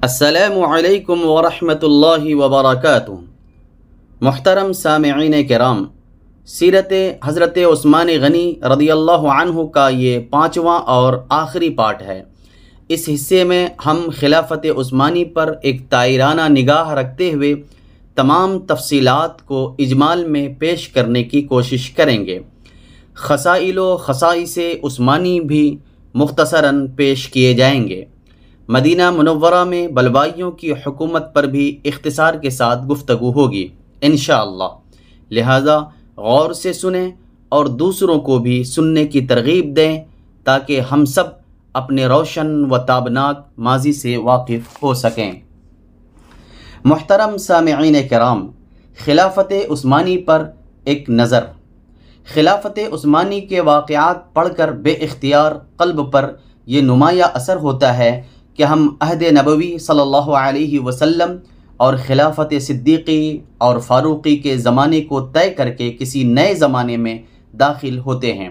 السلام علیکم ورحمۃ اللہ وبرکاتہ۔ محترم سامعین کرام، سیرت حضرت عثمان غنی رضی اللہ عنہ کا یہ 5واں اور آخری پارٹ ہے۔ اس حصے میں ہم خلافت عثمانی پر ایک طائرانہ نگاہ رکھتے ہوئے تمام تفصیلات کو اجمال میں پیش کرنے کی کوشش کریں گے۔ خصائل و خصائص عثمانی بھی مختصراً پیش کیے جائیں گے۔ مدینہ منورہ میں بلوائیوں کی حکومت پر بھی اختصار کے ساتھ گفتگو ہوگی انشاءاللہ، لہذا غور سے سنیں اور دوسروں کو بھی سننے کی ترغیب دیں تاکہ ہم سب اپنے روشن و تابناک ماضی سے واقف ہو سکیں۔ محترم سامعین کرام، خلافت عثمانی پر ایک نظر۔ خلافت عثمانی کے واقعات پڑھ کر بے اختیار قلب پر یہ نمایاں اثر ہوتا ہے کہ ہم عہد نبوی صلی اللہ علیہ وسلم اور خلافت صدیقی اور فاروقی کے زمانے کو طے کر کے کسی نئے زمانے میں داخل ہوتے ہیں۔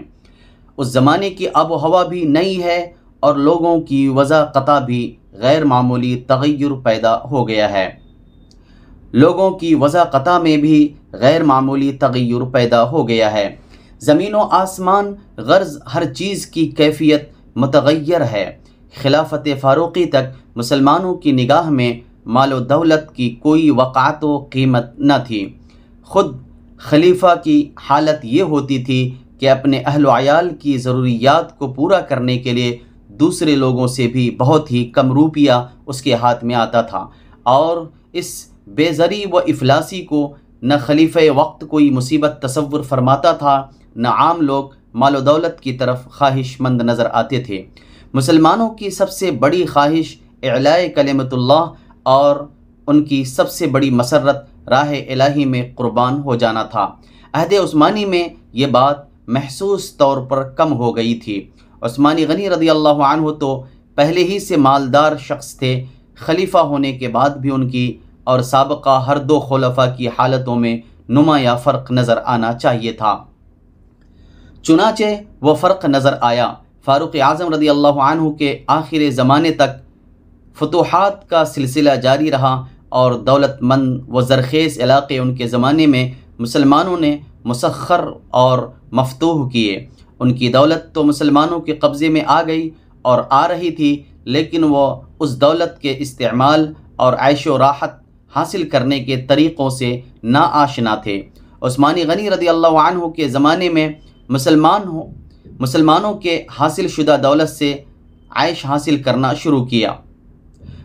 اس زمانے کی آب و ہوا بھی نئی ہے اور لوگوں کی وضع قطع بھی غیر معمولی تغیر پیدا ہو گیا ہے۔ لوگوں کی وضع قطع میں بھی غیر معمولی تغیر پیدا ہو گیا ہے۔ زمین و آسمان غرض ہر چیز کی کیفیت متغیر ہے۔ خلافت فاروقی تک مسلمانوں کی نگاہ میں مال و دولت کی کوئی وقعت و قیمت نہ تھی۔ خود خلیفہ کی حالت یہ ہوتی تھی کہ اپنے اہل و عیال کی ضروریات کو پورا کرنے کے لیے دوسرے لوگوں سے بھی بہت ہی کم روپیہ اس کے ہاتھ میں آتا تھا، اور اس بے زری و افلاسی کو نہ خلیفہ وقت کوئی مصیبت تصور فرماتا تھا، نہ عام لوگ مال و دولت کی طرف خواہش مند نظر آتے تھے۔ مسلمانوں کی سب سے بڑی خواہش اعلاء کلمت اللہ اور ان کی سب سے بڑی مسرت راہ الہی میں قربان ہو جانا تھا۔ عہد عثمانی میں یہ بات محسوس طور پر کم ہو گئی تھی۔ عثمان غنی رضی اللہ عنہ تو پہلے ہی سے مالدار شخص تھے، خلیفہ ہونے کے بعد بھی ان کی اور سابقہ ہر دو خلفاء کی حالتوں میں نمایاں فرق نظر آنا چاہیے تھا۔ چنانچہ وہ فرق نظر آیا۔ فاروق اعظم رضی اللہ عنہ کے آخر زمانے تک فتوحات کا سلسلہ جاری رہا اور دولت مند و زرخیز علاقے ان کے زمانے میں مسلمانوں نے مسخر اور مفتوح کیے۔ ان کی دولت تو مسلمانوں کے قبضے میں آ گئی اور آ رہی تھی، لیکن وہ اس دولت کے استعمال اور عیش و راحت حاصل کرنے کے طریقوں سے نا آشنا تھے۔ عثمان غنی رضی اللہ عنہ کے زمانے میں مسلمانوں کے حاصل شدہ دولت سے عیش حاصل کرنا شروع کیا۔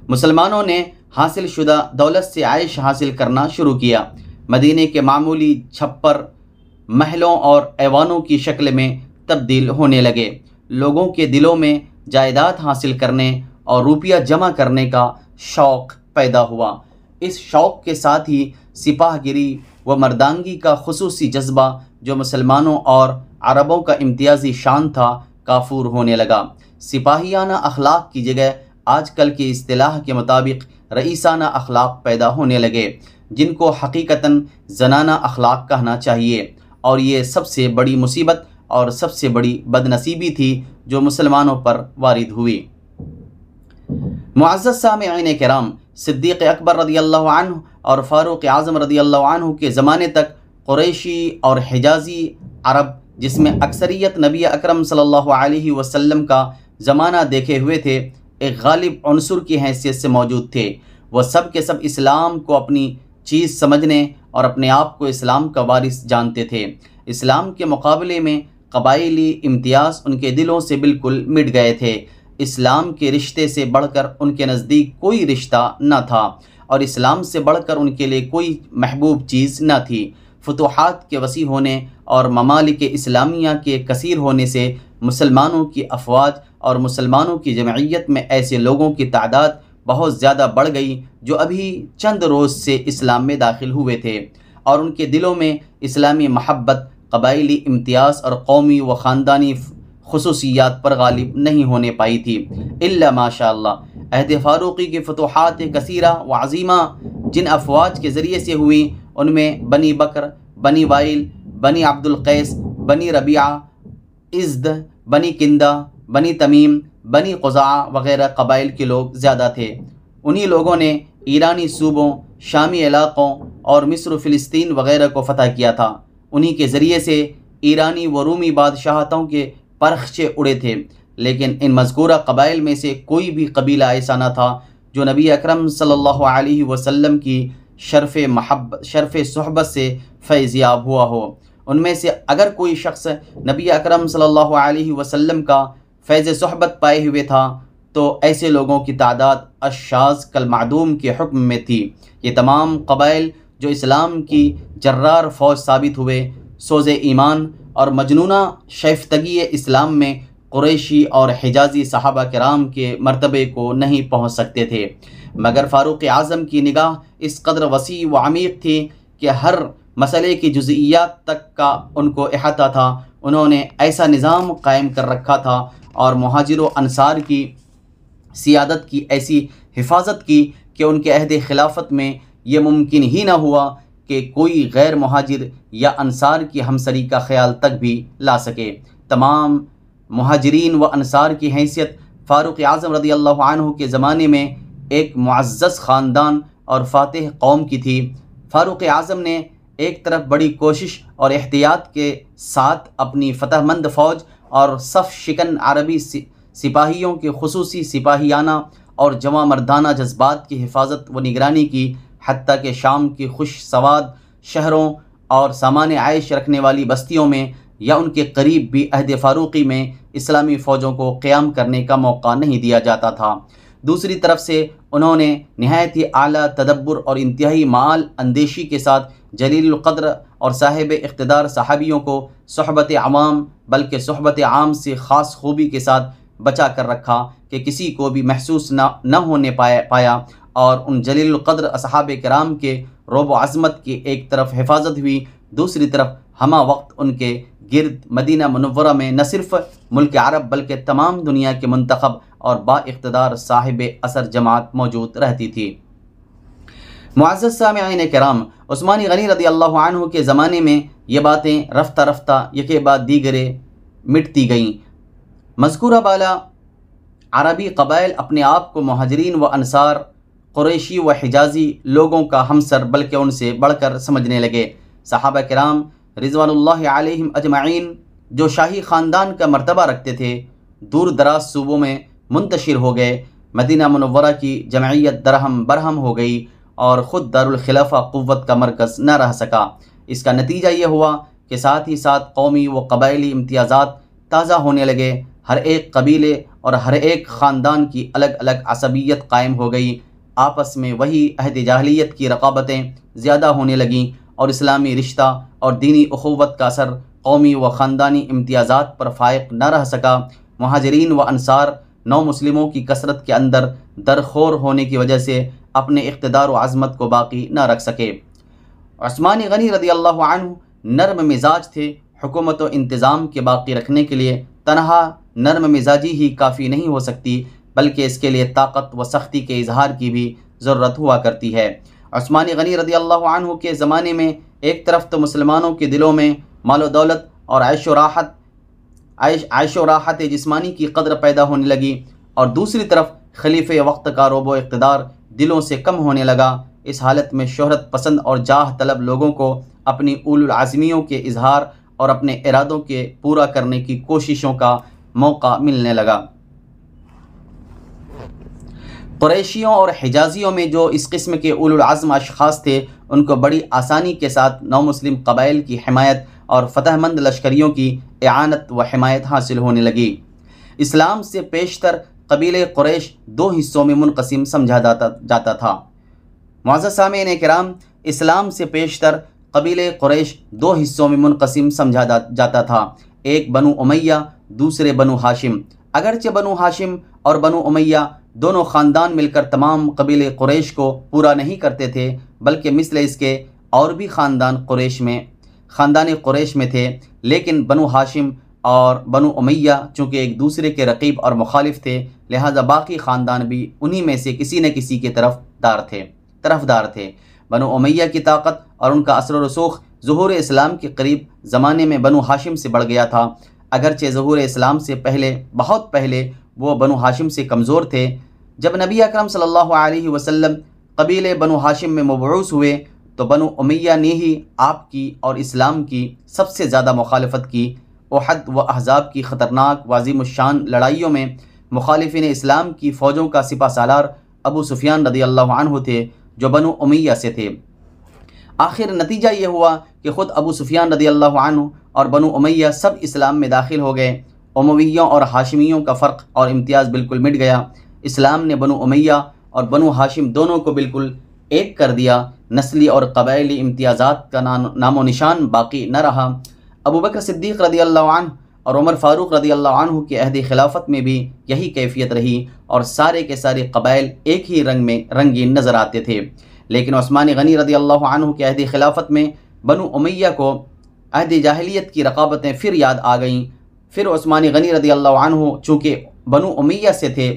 مسلمانوں نے حاصل شدہ دولت سے عیش حاصل کرنا شروع کیا۔ مدینے کے معمولی چھپر محلوں اور ایوانوں کی شکل میں تبدیل ہونے لگے۔ لوگوں کے دلوں میں جائیداد حاصل کرنے اور روپیہ جمع کرنے کا شوق پیدا ہوا۔ اس شوق کے ساتھ ہی سپاہ گیری و مردانگی کا خصوصی جذبہ جو مسلمانوں اور عربوں کا امتیازی شان تھا کافور ہونے لگا۔ سپاہیانہ اخلاق کی جگہ آج کل کی اصطلاح کے مطابق رئیسانہ اخلاق پیدا ہونے لگے، جن کو حقیقتاً زنانہ اخلاق کہنا چاہیے، اور یہ سب سے بڑی مصیبت اور سب سے بڑی بدنصیبی تھی جو مسلمانوں پر وارد ہوئی۔ معزز سامعین کرام، صدیق اکبر رضی اللہ عنہ اور فاروق اعظم رضی اللہ عنہ کے زمانے تک قریشی اور حجازی عرب، جس میں اکثریت نبی اکرم صلی اللہ علیہ وسلم کا زمانہ دیکھے ہوئے تھے، ایک غالب عنصر کی حیثیت سے موجود تھے۔ وہ سب کے سب اسلام کو اپنی چیز سمجھنے اور اپنے آپ کو اسلام کا وارث جانتے تھے۔ اسلام کے مقابلے میں قبائلی امتیاز ان کے دلوں سے بالکل مٹ گئے تھے۔ اسلام کے رشتے سے بڑھ کر ان کے نزدیک کوئی رشتہ نہ تھا، اور اسلام سے بڑھ کر ان کے لیے کوئی محبوب چیز نہ تھی۔ فتوحات کے وسیع ہونے اور ممالک اسلامیہ کے کثیر ہونے سے مسلمانوں کی افواج اور مسلمانوں کی جمعیت میں ایسے لوگوں کی تعداد بہت زیادہ بڑھ گئی جو ابھی چند روز سے اسلام میں داخل ہوئے تھے، اور ان کے دلوں میں اسلامی محبت قبائلی امتیاز اور قومی و خاندانی خصوصیات پر غالب نہیں ہونے پائی تھی، الا ماشاء اللہ۔ عہد فاروقی کی فتوحات کثیرہ و عظیمہ جن افواج کے ذریعے سے ہوئیں، ان میں بنی بکر، بنی وائل، بنی عبد القیس، بنی ربیعہ، ازد، بنی کندہ، بنی تمیم، بنی قزاعہ وغیرہ قبائل کے لوگ زیادہ تھے۔ انہی لوگوں نے ایرانی صوبوں، شامی علاقوں اور مصر و فلسطین وغیرہ کو فتح کیا تھا۔ انہی کے ذریعے سے ایرانی و رومی بادشاہتوں کے پرخچے اڑے تھے، لیکن ان مذکورہ قبائل میں سے کوئی بھی قبیلہ ایسا نہ تھا جو نبی اکرم صلی اللہ علیہ وسلم کی شرف صحبت سے فیض یاب ہوا ہو۔ ان میں سے اگر کوئی شخص نبی اکرم صلی اللہ علیہ وسلم کا فیض صحبت پائے ہوئے تھا تو ایسے لوگوں کی تعداد الشاذ کالمعدوم کے حکم میں تھی۔ یہ تمام قبائل جو اسلام کی جرار فوج ثابت ہوئے، سوز ایمان اور مجنونہ شائفتگی اسلام میں قریشی اور حجازی صحابہ کرام کے مرتبے کو نہیں پہنچ سکتے تھے، مگر فاروق اعظم کی نگاہ اس قدر وسیع و عمیق تھی کہ ہر مسئلے کی جزئیات تک کا ان کو احاطہ تھا۔ انہوں نے ایسا نظام قائم کر رکھا تھا اور مہاجر و انصار کی سیادت کی ایسی حفاظت کی کہ ان کے عہد خلافت میں یہ ممکن ہی نہ ہوا کہ کوئی غیر مہاجر یا انصار کی ہمسری کا خیال تک بھی لا سکے۔ تمام مہاجرین و انصار کی حیثیت فاروق اعظم رضی اللہ عنہ کے زمانے میں ایک معزز خاندان اور فاتح قوم کی تھی۔ فاروق اعظم نے ایک طرف بڑی کوشش اور احتیاط کے ساتھ اپنی فتح مند فوج اور صف شکن عربی سپاہیوں کے خصوصی سپاہیانہ اور جواں مردانہ جذبات کی حفاظت و نگرانی کی، حتیٰ کہ شام کی خوش سواد شہروں اور سامان عائش رکھنے والی بستیوں میں یا ان کے قریب بھی عہد فاروقی میں اسلامی فوجوں کو قیام کرنے کا موقع نہیں دیا جاتا تھا۔ دوسری طرف سے انہوں نے نہایت ہی اعلیٰ تدبر اور انتہائی معال اندیشی کے ساتھ جلیل القدر اور صاحب اقتدار صحابیوں کو صحبت عوام بلکہ صحبت عام سے خاص خوبی کے ساتھ بچا کر رکھا کہ کسی کو بھی محسوس نہ ہونے پایا، اور ان جلیل القدر اصحاب کرام کے رعب و عظمت کی ایک طرف حفاظت ہوئی، دوسری طرف ہمہ وقت ان کے گرد مدینہ منورہ میں نہ صرف ملک عرب بلکہ تمام دنیا کے منتخب اور با اقتدار صاحب اثر جماعت موجود رہتی تھی۔ معزز سامعین کرام، عثمان غنی رضی اللہ عنہ کے زمانے میں یہ باتیں رفتہ رفتہ یکے بعد دیگرے مٹتی گئیں۔ مذکورہ بالا عربی قبائل اپنے آپ کو مہاجرین و انصار، قریشی و حجازی لوگوں کا ہمسر بلکہ ان سے بڑھ کر سمجھنے لگے۔ صحابہ کرام رضوان اللہ علیہم اجمعین جو شاہی خاندان کا مرتبہ رکھتے تھے، دور دراز صوبوں میں منتشر ہو گئے۔ مدینہ منورہ کی جمعیت درہم برہم ہو گئی اور خود دارالخلافہ قوت کا مرکز نہ رہ سکا۔ اس کا نتیجہ یہ ہوا کہ ساتھ ہی ساتھ قومی و قبائلی امتیازات تازہ ہونے لگے۔ ہر ایک قبیلے اور ہر ایک خاندان کی الگ الگ عصبیت قائم ہو گئی، آپس میں وہی عہد جاہلیت کی رقابتیں زیادہ ہونے لگیں، اور اسلامی رشتہ اور دینی اخوت کا اثر قومی و خاندانی امتیازات پر فائق نہ رہ سکا۔ مہاجرین و انصار نو مسلموں کی کثرت کے اندر درخور ہونے کی وجہ سے اپنے اقتدار و عظمت کو باقی نہ رکھ سکے۔ عثمان غنی رضی اللہ عنہ نرم مزاج تھے۔ حکومت و انتظام کے باقی رکھنے کے لیے تنہا نرم مزاجی ہی کافی نہیں ہو سکتی، بلکہ اس کے لیے طاقت و سختی کے اظہار کی بھی ضرورت ہوا کرتی ہے۔ عثمان غنی رضی اللہ عنہ کے زمانے میں ایک طرف تو مسلمانوں کے دلوں میں مال و دولت اور عیش و راحت جسمانی کی قدر پیدا ہونے لگی، اور دوسری طرف خلیفہ وقت کا رعب و اقتدار دلوں سے کم ہونے لگا۔ اس حالت میں شہرت پسند اور جاہ طلب لوگوں کو اپنی اول العزمیوں کے اظہار اور اپنے ارادوں کے پورا کرنے کی کوششوں کا موقع ملنے لگا۔ قریشیوں اور حجازیوں میں جو اس قسم کے اول العزم اشخاص تھے، ان کو بڑی آسانی کے ساتھ نو مسلم قبائل کی حمایت اور فتح مند لشکریوں کی اعانت و حمایت حاصل ہونے لگی۔ اسلام سے پیشتر قبیلہ قریش دو حصوں میں منقسم سمجھا جاتا تھا۔ معزز سامعین کرام، اسلام سے پیشتر قبیلہ قریش دو حصوں میں منقسم سمجھا جاتا تھا، ایک بنو امیہ، دوسرے بنو ہاشم۔ اگرچہ بنو ہاشم اور بنو امیہ دونوں خاندان مل کر تمام قبیلہ قریش کو پورا نہیں کرتے تھے، بلکہ مثل اس کے اور بھی خاندان قریش میں تھے، لیکن بنو ہاشم اور بنو امیہ چونکہ ایک دوسرے کے رقیب اور مخالف تھے، لہذا باقی خاندان بھی انہی میں سے کسی نہ کسی کے طرفدار تھے۔ بنو امیہ کی طاقت اور ان کا اثر و رسوخ ظہور اسلام کے قریب زمانے میں بنو ہاشم سے بڑھ گیا تھا۔ اگرچہ ظہور اسلام سے بہت پہلے وہ بنو ہاشم سے کمزور تھے، جب نبی اکرم صلی اللہ علیہ وسلم قبیلے بنو ہاشم میں مبعوث ہوئے تو بنو امیہ نے ہی آپ کی اور اسلام کی سب سے زیادہ مخالفت کی۔ احد و احزاب کی خطرناک و عظیم الشان لڑائیوں میں مخالفین اسلام کی فوجوں کا سپہ سالار ابو سفیان رضی اللہ عنہ تھے جو بنو امیہ سے تھے۔ آخر نتیجہ یہ ہوا کہ خود ابو سفیان رضی اللہ عنہ اور بنو امیہ سب اسلام میں داخل ہو گئے۔ امویوں اور ہاشمیوں کا فرق اور امتیاز بالکل مٹ گیا۔ اسلام نے بنو امیہ اور بنو ہاشم دونوں کو بالکل ایک کر دیا۔ نسلی اور قبائلی امتیازات کا نام و نشان باقی نہ رہا۔ ابو بکر صدیق رضی اللہ عنہ اور عمر فاروق رضی اللہ عنہ کے عہد خلافت میں بھی یہی کیفیت رہی اور سارے کے سارے قبائل ایک ہی رنگ میں رنگین نظر آتے تھے۔ لیکن عثمان غنی رضی اللہ عنہ کے عہد خلافت میں بنو امیہ کو عہد جاہلیت کی رقابتیں پھر یاد آ گئیں۔ پھر عثمان غنی رضی اللہ عنہ چونکہ بنو امیہ سے تھے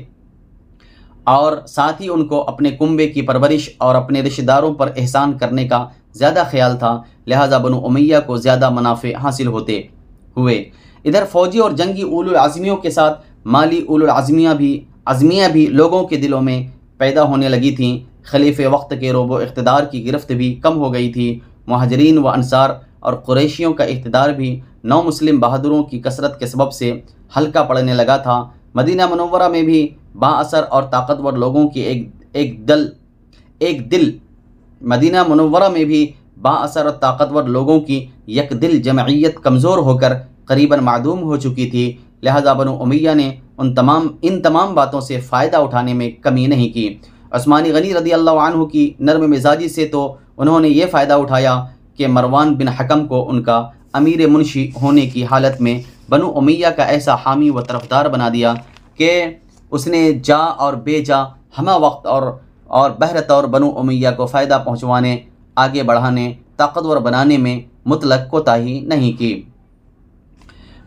اور ساتھ ہی ان کو اپنے کنبے کی پرورش اور اپنے رشتہ داروں پر احسان کرنے کا زیادہ خیال تھا، لہٰذا بنو امیہ کو زیادہ منافع حاصل ہوئے۔ ادھر فوجی اور جنگی اولو العزمیوں کے ساتھ مالی اولو العزمیہ بھی لوگوں کے دلوں میں پیدا ہونے لگی تھیں۔ خلیفہ وقت کے رعب و اقتدار کی گرفت بھی کم ہو گئی تھی۔ مہاجرین و انصار اور قریشیوں کا اقتدار بھی نو مسلم بہادروں کی کثرت کے سبب سے ہلکا پڑنے لگا تھا۔ مدینہ منورہ میں بھی با اثر اور طاقتور لوگوں کی مدینہ منورہ میں بھی با اثر اور طاقتور لوگوں کی یک دل جمعیت کمزور ہو کر قریباً معدوم ہو چکی تھی، لہذا بنو امیہ نے ان تمام باتوں سے فائدہ اٹھانے میں کمی نہیں کی۔ عثمان غنی رضی اللہ عنہ کی نرم مزاجی سے تو انہوں نے یہ فائدہ اٹھایا کہ مروان بن حکم کو ان کا امیر منشی ہونے کی حالت میں بنو امیہ کا ایسا حامی و طرفدار بنا دیا کہ اس نے جا اور بے جا ہمہ وقت اور بہرطور بنو امیہ کو فائدہ پہنچوانے، آگے بڑھانے، طاقتور بنانے میں مطلق کوتاہی نہیں کی۔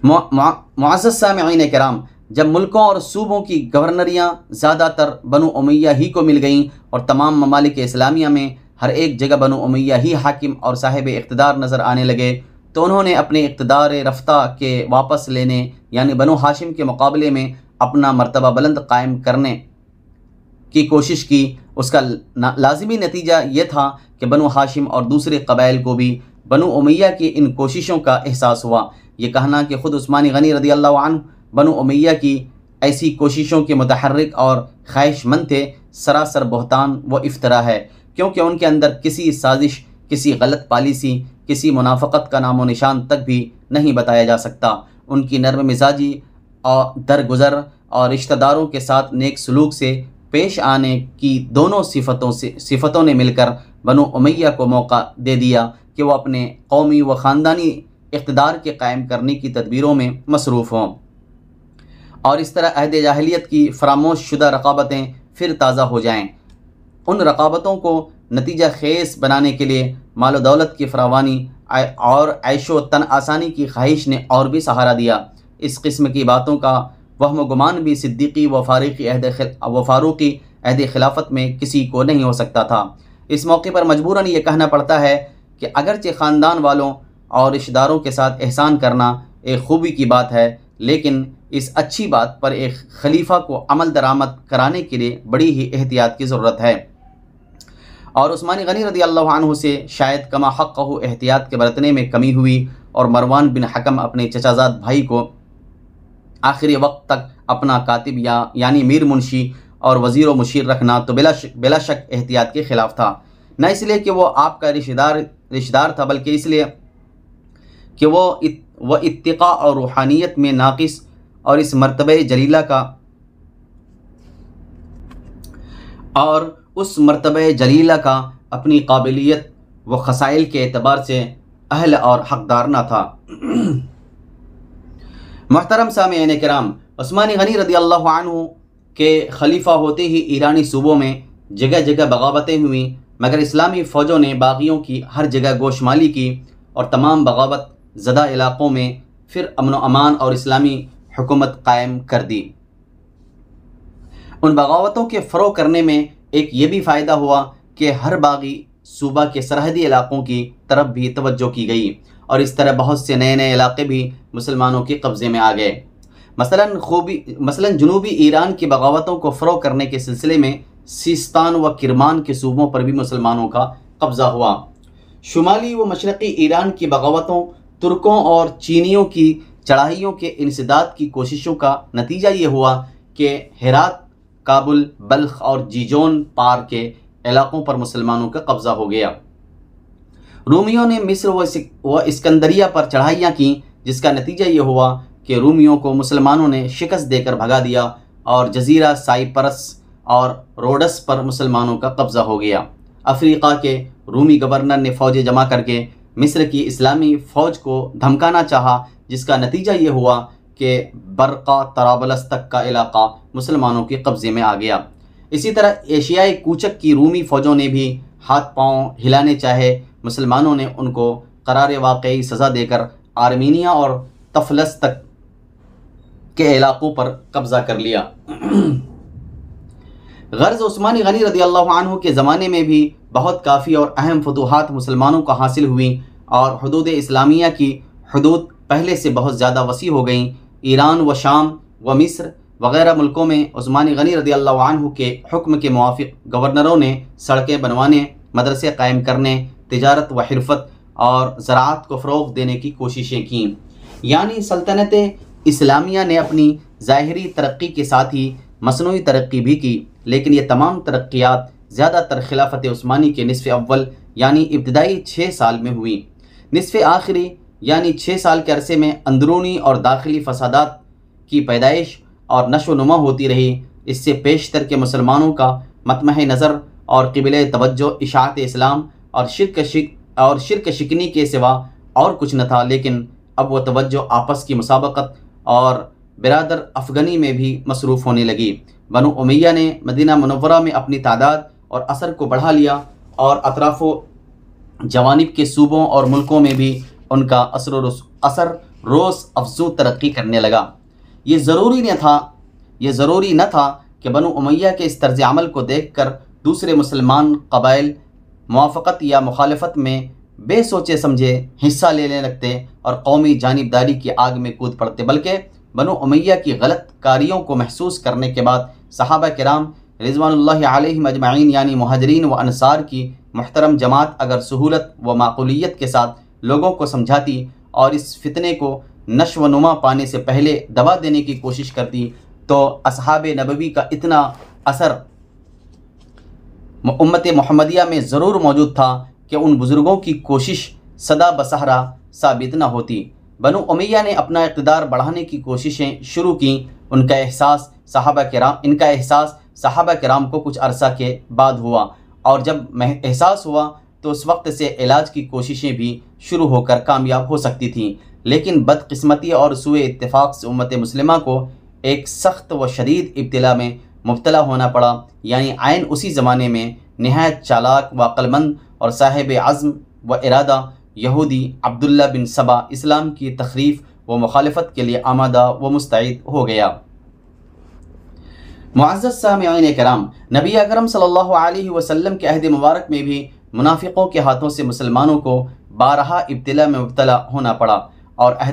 معزز سامعین کرام، جب ملکوں اور صوبوں کی گورنریاں زیادہ تر بنو امیہ ہی کو مل گئیں اور تمام ممالک اسلامیہ میں ہر ایک جگہ بنو امیہ ہی حاکم اور صاحب اقتدار نظر آنے لگے، تو انہوں نے اپنے اقتدار رفتہ کے واپس لینے یعنی بنو ہاشم کے مقابلے میں اپنا مرتبہ بلند قائم کرنے کی کوشش کی۔ اس کا لازمی نتیجہ یہ تھا کہ بنو ہاشم اور دوسرے قبائل کو بھی بنو امیہ کی ان کوششوں کا احساس ہوا۔ یہ کہنا کہ خود عثمان غنی رضی اللہ عنہ بنو امیہ کی ایسی کوششوں کے متحرک اور خواہش مند تھے، سراسر بہتان و افترا ہے، کیونکہ ان کے اندر کسی سازش، کسی غلط پالیسی، کسی منافقت کا نام و نشان تک بھی نہیں بتایا جا سکتا۔ ان کی نرم مزاجی اور درگزر اور رشتہ داروں کے ساتھ نیک سلوک سے پیش آنے کی دونوں صفتوں نے مل کر بنو امیہ کو موقع دے دیا کہ وہ اپنے قومی و خاندانی اقتدار کے قائم کرنے کی تدبیروں میں مصروف ہوں، اور اس طرح عہد جاہلیت کی فراموش شدہ رقابتیں پھر تازہ ہو جائیں۔ ان رقابتوں کو نتیجہ خیز بنانے کے لیے مال و دولت کی فراوانی اور عیش و تن آسانی کی خواہش نے اور بھی سہارا دیا۔ اس قسم کی باتوں کا وہم و گمان بھی صدیقی و فاروقی عہد خلافت میں کسی کو نہیں ہو سکتا تھا۔ اس موقع پر مجبوراً یہ کہنا پڑتا ہے کہ اگرچہ خاندان والوں اور رشتہ داروں کے ساتھ احسان کرنا ایک خوبی کی بات ہے، لیکن اس اچھی بات پر ایک خلیفہ کو عمل درآمد کرانے کے لیے بڑی ہی احتیاط کی ضرورت ہے، اور عثمان غنی رضی اللہ عنہ سے شاید کما حقہ احتیاط کے برتنے میں کمی ہوئی، اور مروان بن حکم اپنے چچا زاد بھائی کو آخری وقت تک اپنا کاتب یعنی میر منشی اور وزیر و مشیر رکھنا تو بلا شک احتیاط کے خلاف تھا، نہ اس لیے کہ وہ آپ کا رشتہ دار تھا، بلکہ اس لیے کہ وہ اتقاء اور روحانیت میں ناقص اور اس مرتبہ جلیلہ کا اپنی قابلیت و خصائل کے اعتبار سے اہل اور حقدار نہ تھا۔ محترم سامعین کرام، عثمان غنی رضی اللہ عنہ کے خلیفہ ہوتے ہی ایرانی صوبوں میں جگہ جگہ بغاوتیں ہوئیں، مگر اسلامی فوجوں نے باغیوں کی ہر جگہ گوشمالی کی اور تمام بغاوت زدہ علاقوں میں پھر امن و امان اور اسلامی حکومت قائم کر دی۔ ان بغاوتوں کے فروغ کرنے میں ایک یہ بھی فائدہ ہوا کہ ہر باغی صوبہ کے سرحدی علاقوں کی طرف بھی توجہ کی گئی، اور اس طرح بہت سے نئے علاقے بھی مسلمانوں کے قبضے میں آ گئے۔ مثلاً جنوبی ایران کی بغاوتوں کو فروغ کرنے کے سلسلے میں سیستان و کرمان کے صوبوں پر بھی مسلمانوں کا قبضہ ہوا۔ شمالی و مشرقی ایران کی بغاوتوں، ترکوں اور چینیوں کی چڑھائیوں کے انسداد کی کوششوں کا نتیجہ یہ ہوا کہ ہرات، کابل، بلخ اور جیجون پار کے علاقوں پر مسلمانوں کا قبضہ ہو گیا۔ رومیوں نے مصر و اسکندریہ پر چڑھائیاں کیں، جس کا نتیجہ یہ ہوا کہ رومیوں کو مسلمانوں نے شکست دے کر بھگا دیا اور جزیرہ سائپرس اور روڈس پر مسلمانوں کا قبضہ ہو گیا۔ افریقہ کے رومی گورنر نے فوجیں جمع کر کے مصر کی اسلامی فوج کو دھمکانا چاہا، جس کا نتیجہ یہ ہوا کہ برقہ طرابلس تک کا علاقہ مسلمانوں کے قبضے میں آ گیا۔ اسی طرح ایشیائی کوچک کی رومی فوجوں نے بھی ہاتھ پاؤں ہلانے چاہے، مسلمانوں نے ان کو قرار واقعی سزا دے کر آرمینیا اور طفلس تک کے علاقوں پر قبضہ کر لیا۔ غرض عثمانی غنی رضی اللہ عنہ کے زمانے میں بھی بہت کافی اور اہم فتوحات مسلمانوں کو حاصل ہوئیں اور حدود اسلامیہ کی حدود پہلے سے بہت زیادہ وسیع ہو گئیں۔ ایران و شام و مصر وغیرہ ملکوں میں عثمانی غنی رضی اللہ عنہ کے حکم کے موافق گورنروں نے سڑکیں بنوانے، مدرسے قائم کرنے، تجارت و حرفت اور زراعت کو فروغ دینے کی کوششیں کیں۔ یعنی سلطنت اسلامیہ نے اپنی ظاہری ترقی کے ساتھ ہی مصنوعی ترقی بھی کی، لیکن یہ تمام ترقیات زیادہ تر خلافت عثمانی کے نصف اول یعنی ابتدائی 6 سال میں ہوئیں۔ نصف آخری یعنی 6 سال کے عرصے میں اندرونی اور داخلی فسادات کی پیدائش اور نشو و نما ہوتی رہی۔ اس سے پیشتر کے مسلمانوں کا مطمع نظر اور قبلہ توجہ اشاعت اسلام اور شرک شکنی کے سوا اور کچھ نہ تھا، لیکن اب وہ توجہ آپس کی مسابقت اور برادر افغانی میں بھی مصروف ہونے لگی۔ بنو امیہ نے مدینہ منورہ میں اپنی تعداد اور اثر کو بڑھا لیا اور اطراف و جوانب کے صوبوں اور ملکوں میں بھی ان کا اثر روز افزوں ترقی کرنے لگا۔ یہ ضروری نہ تھا کہ بنو امیہ کے اس طرز عمل کو دیکھ کر دوسرے مسلمان قبائل موافقت یا مخالفت میں بے سوچے سمجھے حصہ لینے لگتے اور قومی جانبداری کی آگ میں کود پڑتے، بلکہ بنو امیہ کی غلط کاریوں کو محسوس کرنے کے بعد صحابہ کرام رضوان اللہ علیہم اجمعین یعنی مہاجرین و انصار کی محترم جماعت اگر سہولت و معقولیت کے ساتھ لوگوں کو سمجھاتی اور اس فتنے کو نشو و نما پانے سے پہلے دبا دینے کی کوشش کرتی، تو اصحاب نبوی کا اتنا اثر امت محمدیہ میں ضرور موجود تھا کہ ان بزرگوں کی کوشش سدا بسہرا ثابت نہ ہوتی۔ بنو امیہ نے اپنا اقتدار بڑھانے کی کوششیں شروع کیں۔ ان کا احساس صحابہ کرام کو کچھ عرصہ کے بعد ہوا، اور جب احساس ہوا تو اس وقت سے علاج کی کوششیں بھی شروع ہو کر کامیاب ہو سکتی تھیں، لیکن بدقسمتی اور سوء اتفاق سے امت مسلمہ کو ایک سخت و شدید ابتلا میں مبتلا ہونا پڑا، یعنی عین اسی زمانے میں نہایت چالاک و عقل مند اور صاحب عزم و ارادہ یہودی عبداللہ بن سبا اسلام کی تخریف و مخالفت کے لیے آمادہ و مستعد ہو گیا۔ معزز سامعین کرام، نبی اکرم صلی اللہ علیہ وسلم کے عہد مبارک میں بھی منافقوں کے ہاتھوں سے مسلمانوں کو بارہا ابتلا میں مبتلا ہونا پڑا، اور اب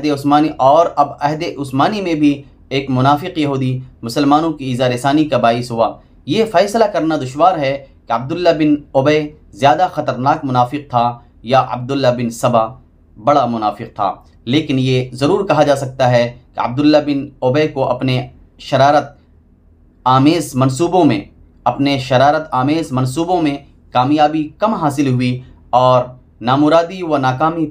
عہد عثمانی میں بھی ایک منافق یہودی مسلمانوں کی ایذا رسانی کا باعث ہوا۔ یہ فیصلہ کرنا دشوار ہے کہ عبداللہ بن ابی زیادہ خطرناک منافق تھا یا عبداللہ بن سبا بڑا منافق تھا، لیکن یہ ضرور کہا جا سکتا ہے کہ عبداللہ بن ابی کو اپنے شرارت آمیز منصوبوں میں کامیابی کم حاصل ہوئی اور نامرادی و ناکامی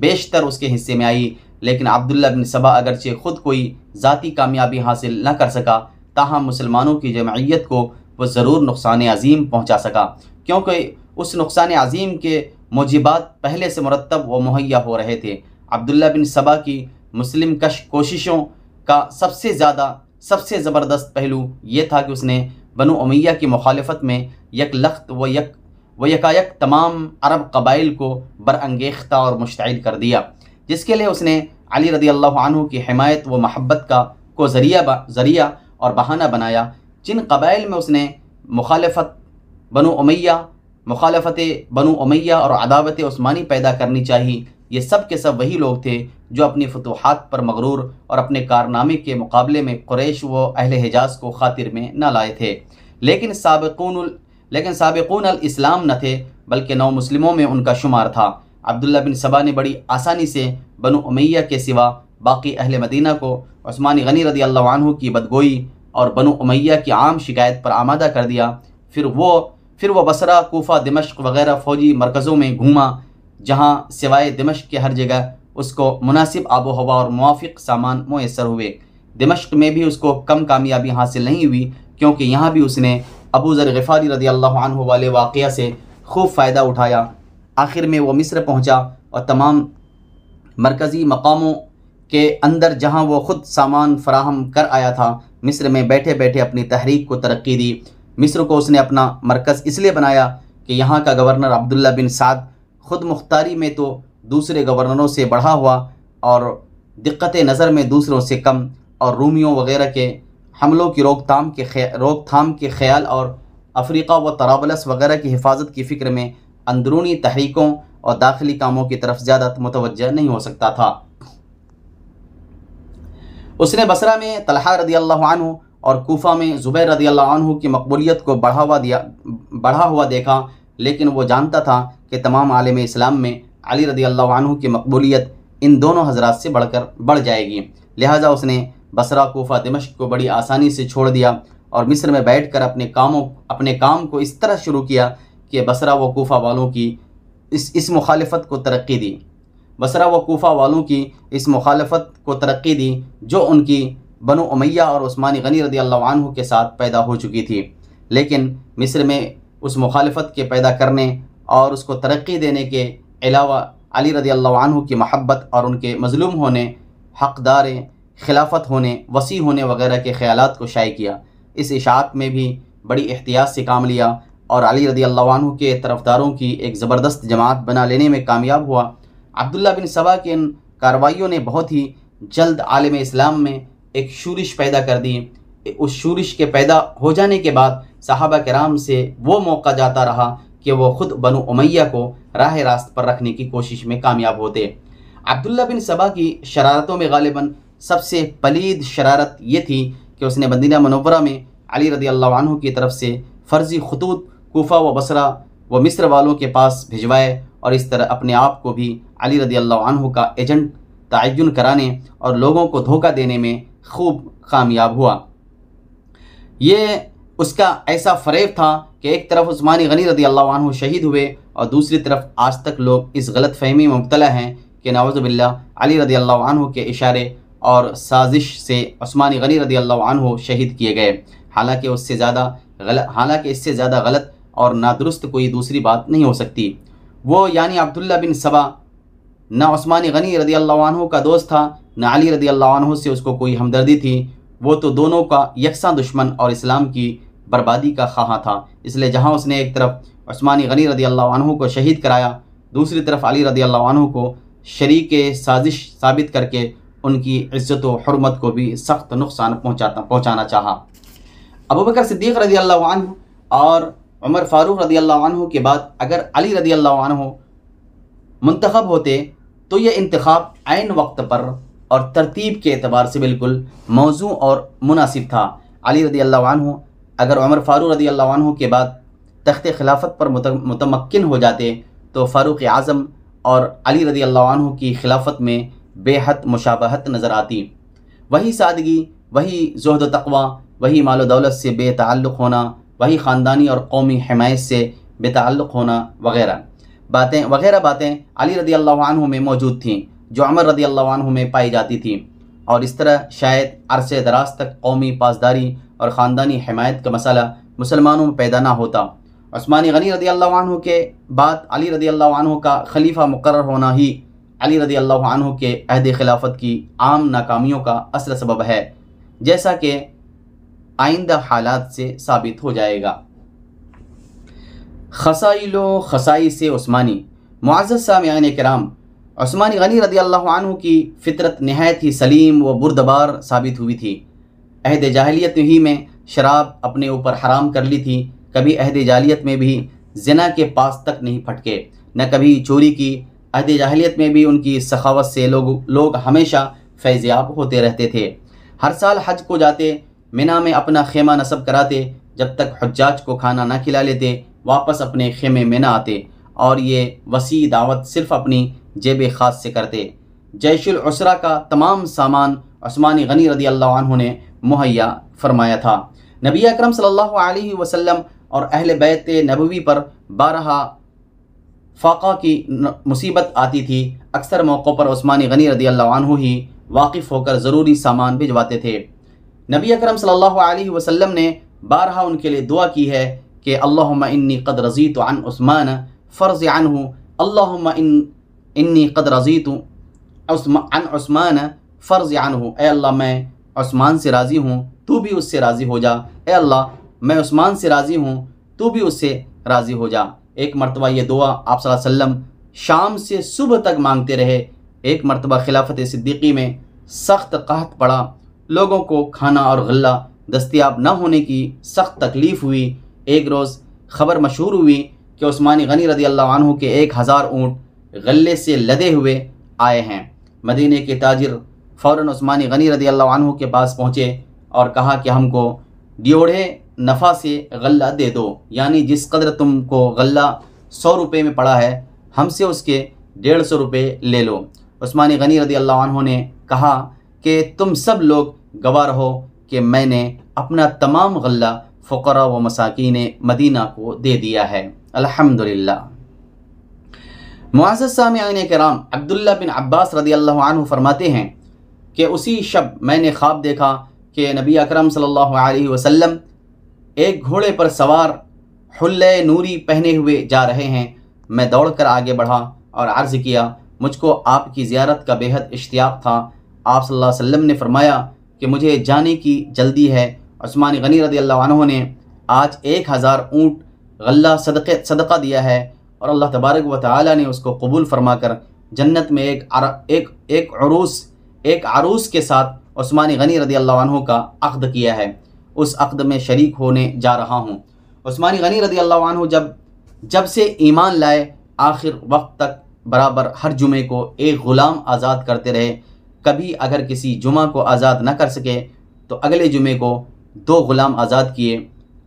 بیشتر اس کے حصے میں آئی، لیکن عبداللہ بن سبا اگرچہ خود کوئی ذاتی کامیابی حاصل نہ کر سکا، تاہم مسلمانوں کی جمعیت کو وہ ضرور نقصان عظیم پہنچا سکا، کیونکہ اس نقصان عظیم کے موجبات پہلے سے مرتب و مہیا ہو رہے تھے۔ عبداللہ بن سبا کی مسلم کش کوششوں کا سب سے زبردست پہلو یہ تھا کہ اس نے بنو امیہ کی مخالفت میں یک لخت و یکایک تمام عرب قبائل کو برانگیختہ اور مشتعل کر دیا، جس کے لیے اس نے علی رضی اللہ عنہ کی حمایت و محبت کو ذریعہ اور بہانہ بنایا۔ جن قبائل میں اس نے مخالفت بنو امیہ اور عداوت عثمانی پیدا کرنی چاہی، یہ سب کے سب وہی لوگ تھے جو اپنی فتوحات پر مغرور اور اپنے کارنامے کے مقابلے میں قریش و اہل حجاز کو خاطر میں نہ لائے تھے، لیکن سابقون الاسلام نہ تھے بلکہ نو مسلموں میں ان کا شمار تھا۔ عبداللہ بن سبا نے بڑی آسانی سے بنو امیہ کے سوا باقی اہل مدینہ کو عثمان غنی رضی اللہ عنہ کی بدگوئی اور بنو امیہ کی عام شکایت پر آمادہ کر دیا۔ پھر وہ بصرہ، کوفہ، دمشق وغیرہ فوجی مرکزوں میں گھوما، جہاں سوائے دمشق کے ہر جگہ اس کو مناسب آب و ہوا اور موافق سامان میسر ہوئے۔ دمشق میں بھی اس کو کم کامیابی حاصل نہیں ہوئی، کیونکہ یہاں بھی اس نے ابو ذر غفاری رضی اللہ عنہ والے واقعہ سے خوب فائدہ اٹھایا۔ آخر میں وہ مصر پہنچا اور تمام مرکزی مقاموں کے اندر جہاں وہ خود سامان فراہم کر آیا تھا، مصر میں بیٹھے بیٹھے اپنی تحریک کو ترقی دی۔ مصر کو اس نے اپنا مرکز اس لیے بنایا کہ یہاں کا گورنر عبداللہ بن سعد خود مختاری میں تو دوسرے گورنروں سے بڑھا ہوا اور دقت نظر میں دوسروں سے کم، اور رومیوں وغیرہ کے حملوں کی روک تھام کے خیال اور افریقہ و طرابلس وغیرہ کی حفاظت کی فکر میں اندرونی تحریکوں اور داخلی کاموں کی طرف زیادہ متوجہ نہیں ہو سکتا تھا۔ اس نے بصرہ میں طلحہ رضی اللہ عنہ اور کوفہ میں زبیر رضی اللہ عنہ کی مقبولیت کو بڑھا ہوا دیکھا، لیکن وہ جانتا تھا کہ تمام عالم اسلام میں علی رضی اللہ عنہ کی مقبولیت ان دونوں حضرات سے بڑھ جائے گی، لہٰذا اس نے بصرہ، کوفہ، دمشق کو بڑی آسانی سے چھوڑ دیا اور مصر میں بیٹھ کر اپنے کام کو اس طرح شروع کیا کہ بصرہ و کوفہ والوں کی اس مخالفت کو ترقی دی۔ بصرہ و کوفہ والوں کی اس مخالفت کو ترقی دی جو ان کی بنو امیہ اور عثمان غنی رضی اللہ عنہ کے ساتھ پیدا ہو چکی تھی، لیکن مصر میں اس مخالفت کے پیدا کرنے اور اس کو ترقی دینے کے علاوہ علی رضی اللہ عنہ کی محبت اور ان کے مظلوم ہونے، حقدار خلافت ہونے، وسیع ہونے وغیرہ کے خیالات کو شائع کیا۔ اس اشاعت میں بھی بڑی احتیاط سے کام لیا اور علی رضی اللہ عنہ کے طرفداروں کی ایک زبردست جماعت بنا لینے میں کامیاب ہوا۔ عبداللہ بن سبا کی ان کارروائیوں نے بہت ہی جلد عالم اسلام میں ایک شورش پیدا کر دی۔ اس شورش کے پیدا ہو جانے کے بعد صحابہ کرام سے وہ موقع جاتا رہا کہ وہ خود بنو امیہ کو راہ راست پر رکھنے کی کوشش میں کامیاب ہوتے۔ عبداللہ بن سبا کی شرارتوں میں غالباً سب سے پلید شرارت یہ تھی کہ اس نے مدینہ منورہ میں علی رضی اللہ عنہ کی طرف سے فرضی خطوط کوفہ و بصرہ و مصر والوں کے پاس بھجوائے اور اس طرح اپنے آپ کو بھی علی رضی اللہ عنہ کا ایجنٹ تعین کرانے اور لوگوں کو دھوکہ دینے میں خوب کامیاب ہوا۔ یہ اس کا ایسا فریب تھا کہ ایک طرف عثمان غنی رضی اللہ عنہ شہید ہوئے اور دوسری طرف آج تک لوگ اس غلط فہمی میں مبتلا ہیں کہ نعوذ باللہ علی رضی اللہ عنہ کے اشارے اور سازش سے عثمان غنی رضی اللہ عنہ شہید کیے گئے، حالانکہ اس سے زیادہ غلط اور نادرست کوئی دوسری بات نہیں ہو سکتی۔ وہ یعنی عبداللہ بن سبا نہ عثمان غنی رضی اللہ عنہ کا دوست تھا، نہ علی رضی اللہ عنہ سے اس کو کوئی ہمدردی تھی، وہ تو دونوں کا یکساں دشمن اور اسلام کی بربادی کا خواہاں تھا۔ اس لیے جہاں اس نے ایک طرف عثمان غنی رضی اللہ عنہ کو شہید کرایا، دوسری طرف علی رضی اللہ عنہ کو شریک سازش ثابت کر کے ان کی عزت و حرمت کو بھی سخت نقصان پہنچانا چاہا۔ ابوبکر صدیق رضی اللہ عنہ اور عمر فاروق رضی اللہ عنہ کے بعد اگر علی رضی اللہ عنہ منتخب ہوتے تو یہ انتخاب عین وقت پر اور ترتیب کے اعتبار سے بالکل موزوں اور مناسب تھا۔ علی رضی اللہ عنہ اگر عمر فاروق رضی اللہ عنہ کے بعد تخت خلافت پر متمکن ہو جاتے تو فاروق اعظم اور علی رضی اللہ عنہ کی خلافت میں بے حد مشابہت نظر آتی۔ وہی سادگی، وہی زہد و تقوی، وہی مال و دولت سے بے تعلق ہونا، وہی خاندانی اور قومی حمایت سے بے تعلق ہونا وغیرہ باتیں علی رضی اللہ عنہ میں موجود تھیں جو عمر رضی اللہ عنہ میں پائی جاتی تھیں، اور اس طرح شاید عرصے دراز تک قومی پاسداری اور خاندانی حمایت کا مسئلہ مسلمانوں میں پیدا نہ ہوتا۔ عثمان غنی رضی اللہ عنہ کے بعد علی رضی اللہ عنہ کا خلیفہ مقرر ہونا ہی علی رضی اللہ عنہ کے عہد خلافت کی عام ناکامیوں کا اصل سبب ہے، جیسا کہ آئندہ حالات سے ثابت ہو جائے گا۔ خصائل و خصائص عثمانی۔ معزز سامعین کرام، عثمان غنی رضی اللہ عنہ کی فطرت نہایت ہی سلیم و بردبار ثابت ہوئی تھی۔ عہد جاہلیت ہی میں شراب اپنے اوپر حرام کر لی تھی، کبھی عہد جاہلیت میں بھی زنا کے پاس تک نہیں پھٹکے، نہ کبھی چوری کی، عہد جاہلیت میں بھی ان کی سخاوت سے لوگ ہمیشہ فیضیاب ہوتے رہتے تھے۔ ہر سال حج کو جاتے، مینا میں اپنا خیمہ نصب کراتے، جب تک حجاج کو کھانا نہ کھلا لیتے واپس اپنے خیمے میں نہ آتے، اور یہ وسیع دعوت صرف اپنی جیب خاص سے کرتے۔ جیش العسرہ کا تمام سامان عثمان غنی رضی اللہ عنہ نے مہیا فرمایا تھا۔ نبی اکرم صلی اللہ علیہ وسلم اور اہل بیت نبوی پر بارہا فاقہ کی مصیبت آتی تھی، اکثر موقعوں پر عثمان غنی رضی اللہ عنہ ہی واقف ہو کر ضروری سامان بھجواتے تھے۔ نبی اکرم صلی اللہ علیہ وسلم نے بارہا ان کے لیے دعا کی ہے کہ اللہم انی قد رضیت عن عثمان فرض عنہ، اللہم انی قد رضیت عن عثمان فرض عنہ، اے اللہ میں عثمان سے راضی ہوں تو بھی اس سے راضی ہو جا، اے اللہ میں عثمان سے راضی ہوں تو بھی اس سے راضی ہو جا۔ ایک مرتبہ یہ دعا آپ صلی اللہ علیہ وسلم شام سے صبح تک مانگتے رہے۔ ایک مرتبہ خلافت صدیقی میں سخت قحط پڑا، لوگوں کو کھانا اور غلہ دستیاب نہ ہونے کی سخت تکلیف ہوئی۔ ایک روز خبر مشہور ہوئی کہ عثمان غنی رضی اللہ عنہ کے 1000 اونٹ غلے سے لدے ہوئے آئے ہیں۔ مدینے کے تاجر فوراً عثمان غنی رضی اللہ عنہ کے پاس پہنچے اور کہا کہ ہم کو ڈیوڑھے نفع سے غلہ دے دو، یعنی جس قدر تم کو غلہ 100 روپے میں پڑا ہے ہم سے اس کے 150 روپے لے لو۔ عثمان غنی رضی اللہ عنہ نے کہا کہ تم سب لوگ گواہ رہو کہ میں نے اپنا تمام غلہ فقراء و مساکین مدینہ کو دے دیا ہے۔ الحمدللہ۔ معزز سامعین کرام، عبداللہ بن عباس رضی اللہ عنہ فرماتے ہیں کہ اسی شب میں نے خواب دیکھا کہ نبی اکرم صلی اللہ علیہ وسلم ایک گھوڑے پر سوار حلے نوری پہنے ہوئے جا رہے ہیں۔ میں دوڑ کر آگے بڑھا اور عرض کیا مجھ کو آپ کی زیارت کا بے حد اشتیاق تھا۔ آپ صلی اللہ علیہ وسلم نے فرمایا کہ مجھے جانے کی جلدی ہے۔ عثمان غنی رضی اللہ عنہ نے آج 1000 اونٹ غلہ صدقہ دیا ہے اور اللہ تبارک و تعالی نے اس کو قبول فرما کر جنت میں ایک عروس کے ساتھ عثمان غنی رضی اللہ عنہ کا عقد کیا ہے، اس عقد میں شریک ہونے جا رہا ہوں۔ عثمان غنی رضی اللہ عنہ جب سے ایمان لائے آخر وقت تک برابر ہر جمعے کو ایک غلام آزاد کرتے رہے۔ کبھی اگر کسی جمعہ کو آزاد نہ کر سکے تو اگلے جمعے کو 2 غلام آزاد کیے۔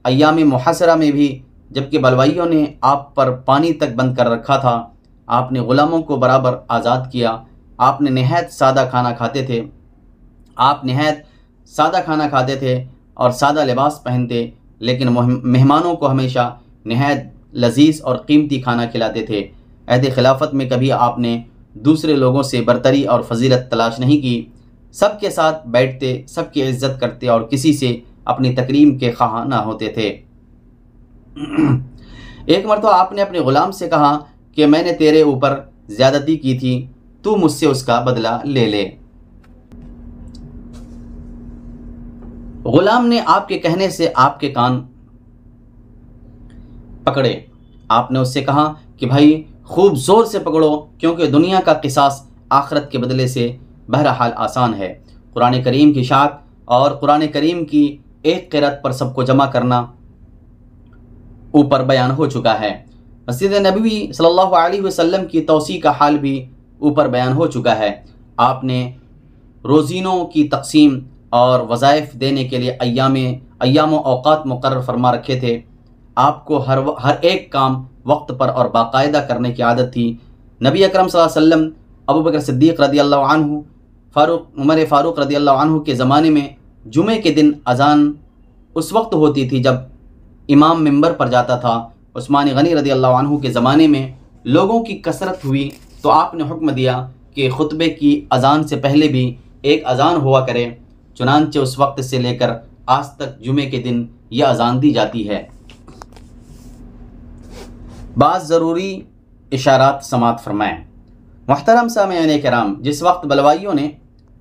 ایام محاصرہ میں بھی جبکہ بلوائیوں نے آپ پر پانی تک بند کر رکھا تھا، آپ نے غلاموں کو برابر آزاد کیا۔ آپ نے نہایت سادہ کھانا کھاتے تھے اور سادہ لباس پہنتے، لیکن مہمانوں کو ہمیشہ نہایت لذیذ اور قیمتی کھانا کھلاتے تھے۔ عہد خلافت میں کبھی آپ نے دوسرے لوگوں سے برتری اور فضیلت تلاش نہیں کی، سب کے ساتھ بیٹھتے، سب کی عزت کرتے اور کسی سے اپنی تکریم کے خواہاں نہ ہوتے تھے۔ ایک مرتبہ آپ نے اپنے غلام سے کہا کہ میں نے تیرے اوپر زیادتی کی تھی، تو مجھ سے اس کا بدلہ لے لے۔ غلام نے آپ کے کہنے سے آپ کے کان پکڑے۔ آپ نے اس سے کہا کہ بھائی خوب زور سے پکڑو، کیونکہ دنیا کا قصاص آخرت کے بدلے سے بہرحال آسان ہے۔ قرآن کریم کی اشاعت اور قرآن کریم کی ایک قرأت پر سب کو جمع کرنا اوپر بیان ہو چکا ہے۔ مسجد نبوی صلی اللہ علیہ وسلم کی توسیع کا حال بھی اوپر بیان ہو چکا ہے۔ آپ نے روزینوں کی تقسیم اور وظائف دینے کے لیے ایام و اوقات مقرر فرما رکھے تھے۔ آپ کو ہر ایک کام وقت پر اور باقاعدہ کرنے کی عادت تھی۔ نبی اکرم صلی اللہ علیہ وسلم، ابوبکر صدیق رضی اللہ عنہ، عمر فاروق رضی اللہ عنہ کے زمانے میں جمعے کے دن اذان اس وقت ہوتی تھی جب امام منبر پر جاتا تھا۔ عثمان غنی رضی اللہ عنہ کے زمانے میں لوگوں کی کثرت ہوئی تو آپ نے حکم دیا کہ خطبے کی اذان سے پہلے بھی ایک اذان ہوا کرے، چنانچہ اس وقت سے لے کر آج تک جمعے کے دن یہ اذان دی جاتی ہے۔ بعض ضروری اشارات سماعت فرمائیں۔ محترم سامعین کرام، جس وقت بلوائیوں نے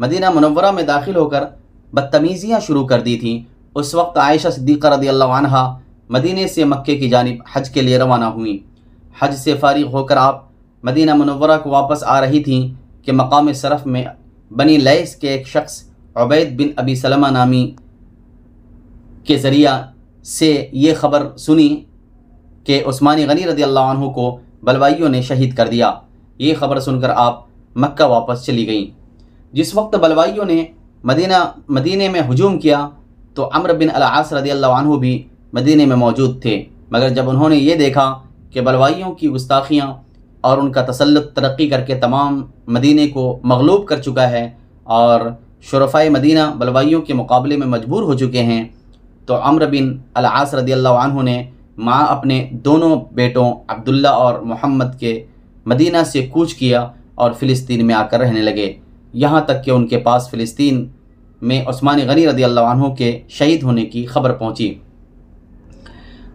مدینہ منورہ میں داخل ہو کر بدتمیزیاں شروع کر دی تھیں، اس وقت عائشہ صدیقہ رضی اللہ عنہا مدینے سے مکے کی جانب حج کے لیے روانہ ہوئیں۔ حج سے فارغ ہو کر آپ مدینہ منورہ کو واپس آ رہی تھیں کہ مقام صرف میں بنی لیث کے ایک شخص عبید بن ابی سلمہ نامی کے ذریعہ سے یہ خبر سنی کہ عثمان غنی رضی اللہ عنہ کو بلوائیوں نے شہید کر دیا۔ یہ خبر سن کر آپ مکہ واپس چلی گئیں۔ جس وقت بلوائیوں نے مدینے میں ہجوم کیا تو عمرو بن العاص رضی اللہ عنہ بھی مدینے میں موجود تھے، مگر جب انہوں نے یہ دیکھا کہ بلوائیوں کی گستاخیاں اور ان کا تسلط ترقی کر کے تمام مدینے کو مغلوب کر چکا ہے اور شرفائے مدینہ بلوائیوں کے مقابلے میں مجبور ہو چکے ہیں، تو عمرو بن العاص رضی اللہ عنہ نے مع اپنے دونوں بیٹوں عبداللہ اور محمد کے مدینہ سے کوچ کیا اور فلسطین میں آ کر رہنے لگے، یہاں تک کہ ان کے پاس فلسطین میں عثمان غنی رضی اللہ عنہ کے شہید ہونے کی خبر پہنچی۔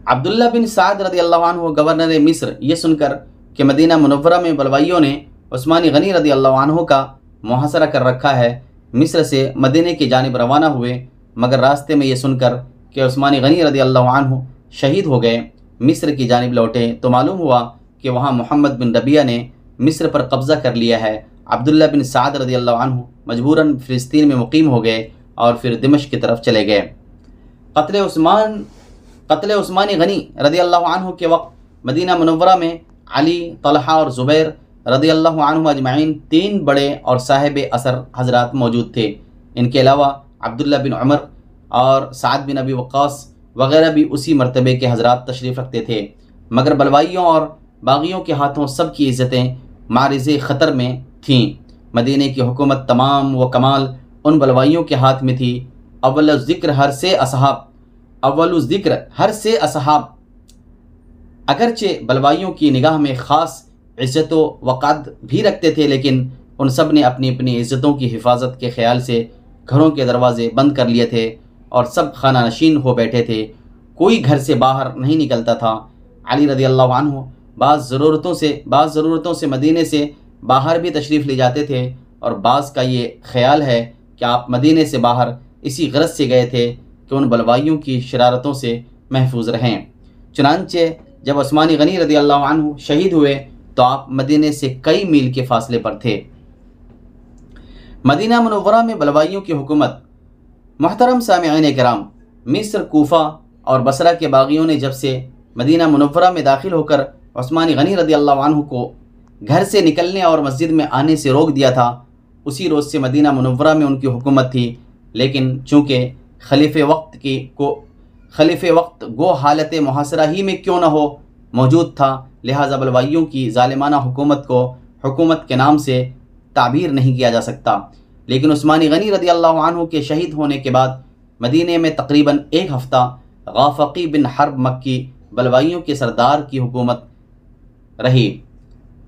عبداللہ بن سعد رضی اللہ عنہ گورنر مصر یہ سن کر کہ مدینہ منورہ میں بلوائیوں نے عثمان غنی رضی اللہ عنہ کا محاصرہ کر رکھا ہے، مصر سے مدینے کی جانب روانہ ہوئے، مگر راستے میں یہ سن کر کہ عثمان غنی رضی اللہ عنہ شہید ہو گئے مصر کی جانب لوٹے تو معلوم ہوا کہ وہاں محمد بن ربیعہ نے مصر پر قبضہ کر لیا ہے۔ عبداللہ بن سعد رضی اللہ عنہ مجبوراً فلسطین میں مقیم ہو گئے اور پھر دمشق کی طرف چلے گئے۔ قتل عثمان غنی رضی اللہ عنہ کے وقت مدینہ منورہ میں علی، طلحہ اور زبیر رضی اللہ عنہ اجمعین 3 بڑے اور صاحب اثر حضرات موجود تھے۔ ان کے علاوہ عبداللہ بن عمر اور سعد بن ابی وقاص وغیرہ بھی اسی مرتبے کے حضرات تشریف رکھتے تھے، مگر بلوائیوں اور باغیوں کے ہاتھوں سب کی عزتیں معرض خطر میں تھیں۔ مدینے کی حکومت تمام و کمال ان بلوائیوں کے ہاتھ میں تھی۔ اول ذکر ہر سے اصحاب اگرچہ بلوائیوں کی نگاہ میں خاص عزت و وقار بھی رکھتے تھے، لیکن ان سب نے اپنی اپنی عزتوں کی حفاظت کے خیال سے گھروں کے دروازے بند کر لیے تھے اور سب خانہ نشین ہو بیٹھے تھے، کوئی گھر سے باہر نہیں نکلتا تھا۔ علی رضی اللہ عنہ بعض ضرورتوں سے مدینے سے باہر بھی تشریف لے جاتے تھے، اور بعض کا یہ خیال ہے کہ آپ مدینے سے باہر اسی غرض سے گئے تھے کہ ان بلوائیوں کی شرارتوں سے محفوظ رہیں۔ چنانچہ جب عثمان غنی رضی اللہ عنہ شہید ہوئے تو آپ مدینے سے کئی میل کے فاصلے پر تھے۔ مدینہ منورہ میں بلوائیوں کی حکومت۔ محترم سامعین کرام، مصر، کوفہ اور بصرہ کے باغیوں نے جب سے مدینہ منورہ میں داخل ہو کر عثمان غنی رضی اللہ عنہ کو گھر سے نکلنے اور مسجد میں آنے سے روک دیا تھا، اسی روز سے مدینہ منورہ میں ان کی حکومت تھی، لیکن چونکہ خلیفہ وقت گو حالت محاصرہ ہی میں کیوں نہ ہو موجود تھا، لہٰذا بلوائیوں کی ظالمانہ حکومت کو حکومت کے نام سے تعبیر نہیں کیا جا سکتا۔ لیکن عثمان غنی رضی اللہ عنہ کے شہید ہونے کے بعد مدینے میں تقریباً 1 ہفتہ غافقی بن حرب مکی بلوائیوں کے سردار کی حکومت رہی۔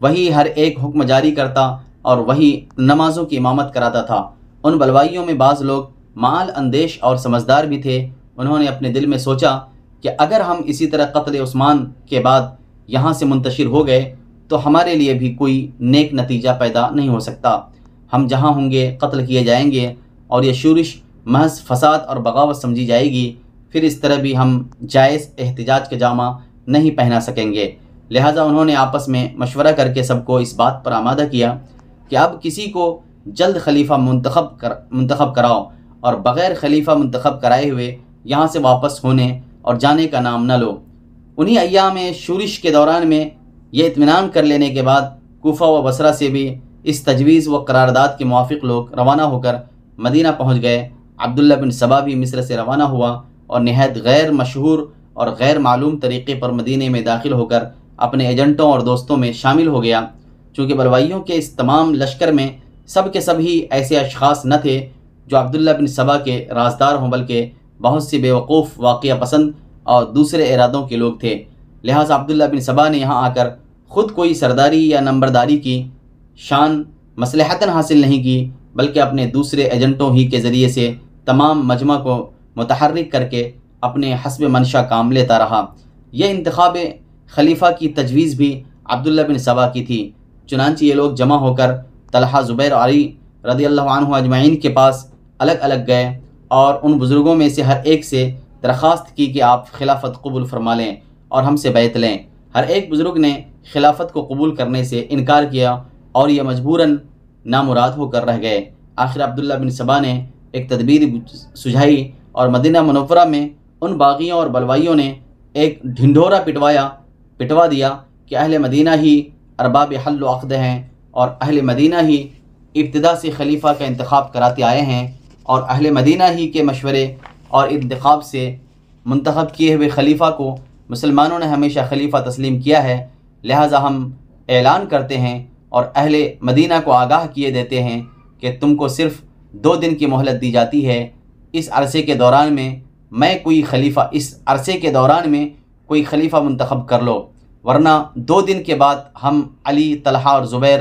وہی ہر ایک حکم جاری کرتا اور وہی نمازوں کی امامت کراتا تھا۔ ان بلوائیوں میں بعض لوگ مال اندیش اور سمجھدار بھی تھے، انہوں نے اپنے دل میں سوچا کہ اگر ہم اسی طرح قتل عثمان کے بعد یہاں سے منتشر ہو گئے تو ہمارے لیے بھی کوئی نیک نتیجہ پیدا نہیں ہو سکتا، ہم جہاں ہوں گے قتل کیے جائیں گے اور یہ شورش محض فساد اور بغاوت سمجھی جائے گی، پھر اس طرح بھی ہم جائز احتجاج کا جامہ نہیں پہنا سکیں گے۔ لہٰذا انہوں نے آپس میں مشورہ کر کے سب کو اس بات پر آمادہ کیا کہ اب کسی کو جلد خلیفہ منتخب کراؤ اور بغیر خلیفہ منتخب کرائے ہوئے یہاں سے واپس ہونے اور جانے کا نام نہ لو۔ انہی ایام شورش کے دوران میں یہ اطمینان کر لینے کے بعد کوفہ و بصرہ سے بھی اس تجویز و قرارداد کے موافق لوگ روانہ ہو کر مدینہ پہنچ گئے۔ عبداللہ بن سبا بھی مصر سے روانہ ہوا اور نہایت غیر مشہور اور غیر معلوم طریقے پر مدینے میں داخل ہو کر اپنے ایجنٹوں اور دوستوں میں شامل ہو گیا۔ چونکہ بلوائیوں کے اس تمام لشکر میں سب کے سب ہی ایسے اشخاص نہ تھے جو عبداللہ بن سبا کے رازدار ہوں، بلکہ بہت سی بیوقوف، واقعہ پسند اور دوسرے ارادوں کے لوگ تھے۔ لہٰذا عبداللہ بن سبا نے یہاں آ کر خود کوئی سرداری یا نمبرداری کی شان مصلحتاً حاصل نہیں کی، بلکہ اپنے دوسرے ایجنٹوں ہی کے ذریعے سے تمام مجمع کو متحرک کر کے اپنے حسب منشا کام لیتا رہا۔ یہ انتخاب خلیفہ کی تجویز بھی عبداللہ بن سبا کی تھی۔ چنانچہ یہ لوگ جمع ہو کر طلحہ، زبیر اور علی رضی اللہ عنہ اجمعین کے پاس الگ الگ گئے اور ان بزرگوں میں سے ہر ایک سے درخواست کی کہ آپ خلافت قبول فرما لیں اور ہم سے بیعت لیں۔ ہر ایک بزرگ نے خلافت کو قبول کرنے سے انکار کیا اور یہ مجبوراً نامراد ہو کر رہ گئے۔ آخر عبداللہ بن سبا نے ایک تدبیر سجھائی اور مدینہ منورہ میں ان باغیوں اور بلوائیوں نے ایک ڈھنڈورا پٹوا دیا کہ اہل مدینہ ہی ارباب حل و عقد ہیں اور اہل مدینہ ہی ابتدا سے خلیفہ کا انتخاب کراتے آئے ہیں، اور اہل مدینہ ہی کے مشورے اور انتخاب سے منتخب کیے ہوئے خلیفہ کو مسلمانوں نے ہمیشہ خلیفہ تسلیم کیا ہے۔ لہٰذا ہم اعلان کرتے ہیں اور اہل مدینہ کو آگاہ کیے دیتے ہیں کہ تم کو صرف 2 دن کی مہلت دی جاتی ہے، اس عرصے کے دوران میں کوئی خلیفہ منتخب کر لو، ورنہ 2 دن کے بعد ہم علی، طلحہ اور زبیر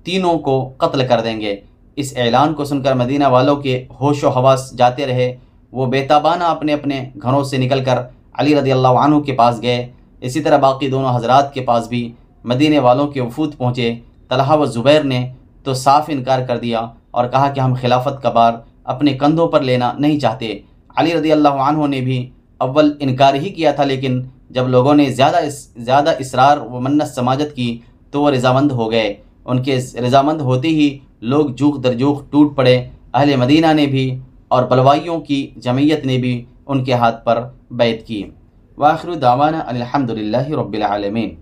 تینوں کو قتل کر دیں گے۔ اس اعلان کو سن کر مدینہ والوں کے ہوش و حواس جاتے رہے۔ وہ بے تابانہ اپنے اپنے گھروں سے نکل کر علی رضی اللہ عنہ کے پاس گئے۔ اسی طرح باقی دونوں حضرات کے پاس بھی مدینے والوں کے وفود پہنچے۔ طلحہ و زبیر نے تو صاف انکار کر دیا اور کہا کہ ہم خلافت کا بار اپنے کندھوں پر لینا نہیں چاہتے۔ علی رضی اللہ عنہ نے بھی اول انکار ہی کیا تھا، لیکن جب لوگوں نے زیادہ اصرار و منت سماجت کی تو وہ رضامند ہو گئے۔ ان کے رضامند ہوتے ہی لوگ جوق در جوق ٹوٹ پڑے۔ اہل مدینہ نے بھی اور بلوائیوں کی جمعیت نے بھی ان کے ہاتھ پر بیعت کی۔ وآخر دعوانا الحمد للہ رب العالمین۔